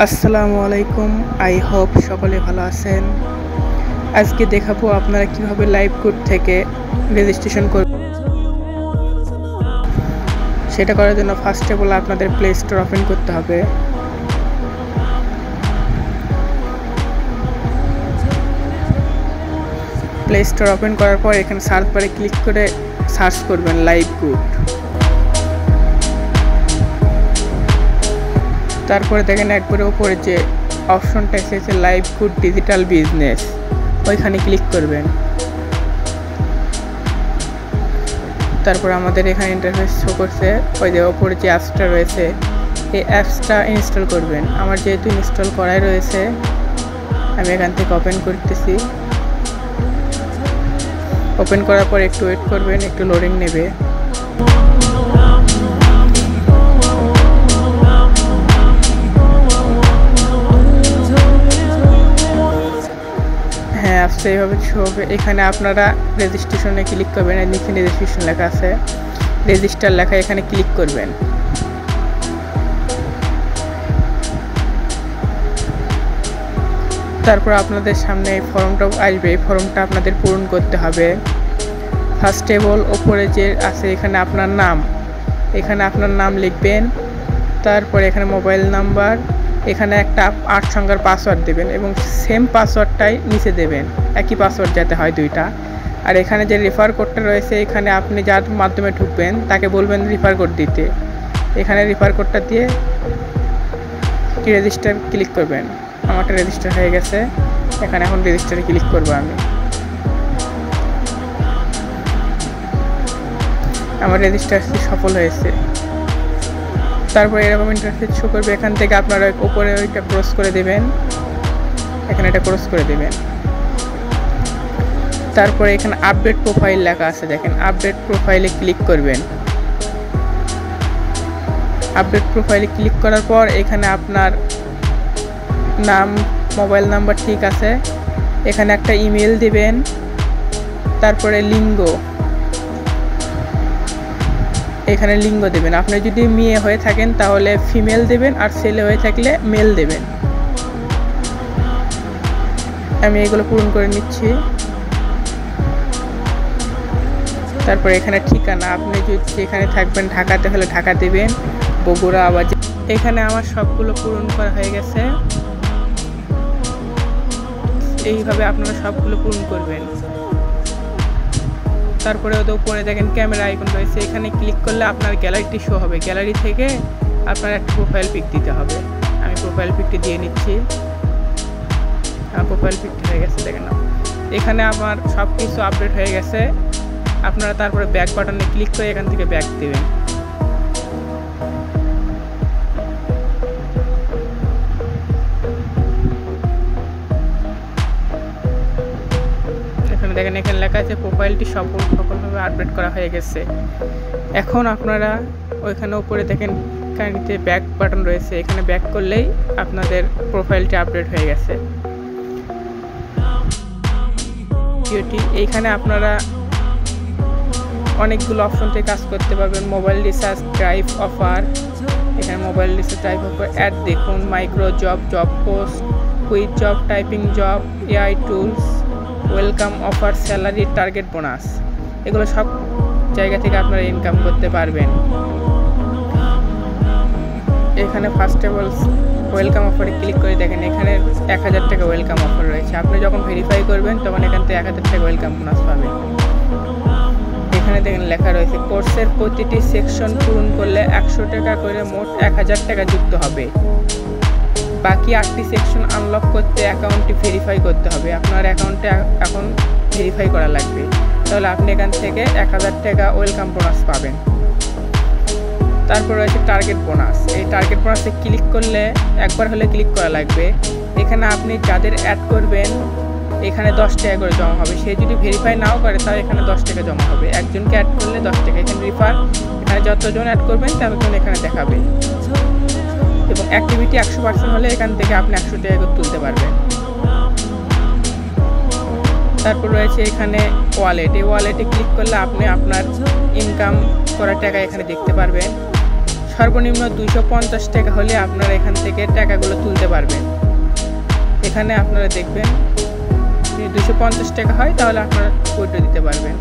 আসসালামু আলাইকুম। I hope সকলে ভালো আছেন। আজকে দেখাবো আপনারা কিভাবে লাইভ কোড থেকে রেজিস্ট্রেশন করবেন। সেটা করার জন্য ফার্স্ট অফ অল আপনাদের প্লে স্টোর ওপেন করতে হবে। প্লে স্টোর ওপেন করার পর এখানে সার্চ বারে ক্লিক করে সার্চ করবেন লাইভ কোড। তারপরে দেখেন একবারে উপরে যে অপশনটা এসেছে লাইভ কোড ডিজিটাল বিজনেস, ওইখানে ক্লিক করবেন। তারপর আমাদের এখানে ইন্টারফেস শো করছে, ওই যে ওপরে যে অ্যাপসটা রয়েছে এই অ্যাপসটা ইনস্টল করবেন। আমার যেহেতু ইনস্টল করাই রয়েছে আমি এখান থেকে ওপেন করতেছি। ওপেন করার পর একটু ওয়েট করবেন, একটু লোডিং নেবে। হ্যাঁ, অ্যাপসটা এইভাবে শো হবে। এখানে আপনারা রেজিস্ট্রেশনে ক্লিক করবেন, এর নিচে রেজিস্ট্রেশন লেখা আছে, রেজিস্টার লেখা, এখানে ক্লিক করবেন। তারপর আপনাদের সামনে এই ফর্মটা আসবে, এই ফর্মটা আপনাদের পূরণ করতে হবে। ফার্স্ট অফ অল ওপরে যে আছে এখানে আপনার নাম, এখানে আপনার নাম লিখবেন। তারপরে এখানে মোবাইল নাম্বার, এখানে একটা 8 সংখ্যার পাসওয়ার্ড দেবেন এবং সেম পাসওয়ার্ডটাই নিচে দেবেন, একই পাসওয়ার্ড যাতে হয় দুইটা। আর এখানে যে রেফার কোডটা রয়েছে এখানে আপনি যার মাধ্যমে ঢুকবেন তাকে বলবেন রেফার কোড দিতে। এখানে রেফার কোডটা দিয়ে রেজিস্টার ক্লিক করবেন। আমারটা রেজিস্টার হয়ে গেছে, এখানে এখন রেজিস্টারে ক্লিক করব আমি। আমার রেজিস্ট্রেশন সফল হয়েছে। তারপর এরকম ইন্টারফেস শো করবে। এখান থেকে আপনারা উপরে ওইটা ক্রস করে দেবেন, এখানে এটা ক্রস করে দেবেন। তারপরে এখানে আপডেট প্রোফাইল লেখা আছে, দেখেন আপডেট প্রোফাইলে ক্লিক করবেন। আপডেট প্রোফাইলে ক্লিক করার পর এখানে আপনার নাম, মোবাইল নাম্বার ঠিক আছে, এখানে একটা ইমেল দিবেন। তারপরে লিঙ্গ, এখানে লিঙ্গ দেবেন। আপনি যদি মেয়ে হয়ে থাকেন তাহলে ফিমেল দেবেন, আর ছেলে হয়ে থাকলে মেল দেবেন। আমি এগুলো পূরণ করে নিচ্ছি। তারপর এখানে ঠিকানা, আপনি যদি যেখানে থাকবেন ঢাকাতে হলে ঢাকা দেবেন, বগুড়া আবার। এখানে আমার সবগুলো পূরণ করা হয়ে গেছে। এইভাবে আপনারা সবগুলো পূরণ করবেন। তারপরে ওদের উপরে দেখেন ক্যামেরা আইকন রয়েছে, এখানে ক্লিক করলে আপনার গ্যালারিটি শো হবে। গ্যালারি থেকে আপনার একটা প্রোফাইল পিক দিতে হবে। আমি প্রোফাইল পিকটি দিয়ে নিচ্ছি। আমার প্রোফাইল পিকটি হয়ে গেছে, দেখেন এখানে আমার সব কিছু আপডেট হয়ে গেছে। আপনারা তারপরে ব্যাক বাটনে ক্লিক করে এখান থেকে ব্যাক দেবেন। দেখেন এখানে লেখা আছে প্রোফাইলটি সফলভাবে আপডেট করা হয়ে গেছে। এখন আপনারা ওইখানে উপরে দেখেন কানেক্টে ব্যাক বাটন রয়েছে, এখানে ব্যাক করলেই আপনাদের প্রোফাইলটি আপডেট হয়ে গেছে। এইখানে আপনারা অনেকগুলো অপশন থেকে কাজ করতে পারবেন। মোবাইল রিচার্জ, ড্রাইভ অফার, এখানে mobile recharge, drive offer, ad দেখুন, micro job, job post, quick job, typing job, AI tools, welcome offer, salary, target bonus, এগুলো সব জায়গা থেকে আপনারা ইনকাম করতে পারবেন। এখানে ফার্স্ট অফ অল ওয়েলকাম অফারে ক্লিক করে দেখেন এখানে 1000 টাকা ওয়েলকাম অফার রয়েছে। আপনি যখন ভেরিফাই করবেন তখন এখান থেকে 1000 টাকা ওয়েলকাম বোনাস পাবেন। এখানে দেখেন লেখা রয়েছে কোর্সের প্রতিটি সেকশন পূরণ করলে 100 টাকা করে মোট 1000 টাকা যুক্ত হবে। বাকি 8টি সেকশন আনলক করতে অ্যাকাউন্টটি ভেরিফাই করতে হবে। আপনার অ্যাকাউন্টে এখন ভেরিফাই করা লাগবে, তাহলে আপনি এখান থেকে 1000 টাকা ওয়েলকাম বোনাস পাবেন। তারপর রয়েছে টার্গেট বোনাস। এই টার্গেট বোনাসে ক্লিক করলে একবার হলে ক্লিক করা লাগবে। এখানে আপনি যাদের অ্যাড করবেন এখানে 10 টাকা করে জমা হবে। সে যদি ভেরিফাই নাও করে তাহলে এখানে 10 টাকা জমা হবে। একজনকে অ্যাড করলে 10 টাকা। এখানে রিফার, এখানে যতজন অ্যাড করবেন ততজন এখানে দেখাবে। এবং অ্যাক্টিভিটি 100% হলে এখান থেকে আপনি 100 টাকা করে তুলতে পারবেন। তারপর রয়েছে এখানে ওয়ালেট। এই ওয়ালেটে ক্লিক করলে আপনি আপনার ইনকাম করা টাকা এখানে দেখতে পারবেন। সর্বনিম্ন 250 টাকা হলে আপনারা এখান থেকে টাকাগুলো তুলতে পারবেন। এখানে আপনারা দেখবেন যদি 250 টাকা হয় তাহলে আপনারা উইথড্র দিতে পারবেন।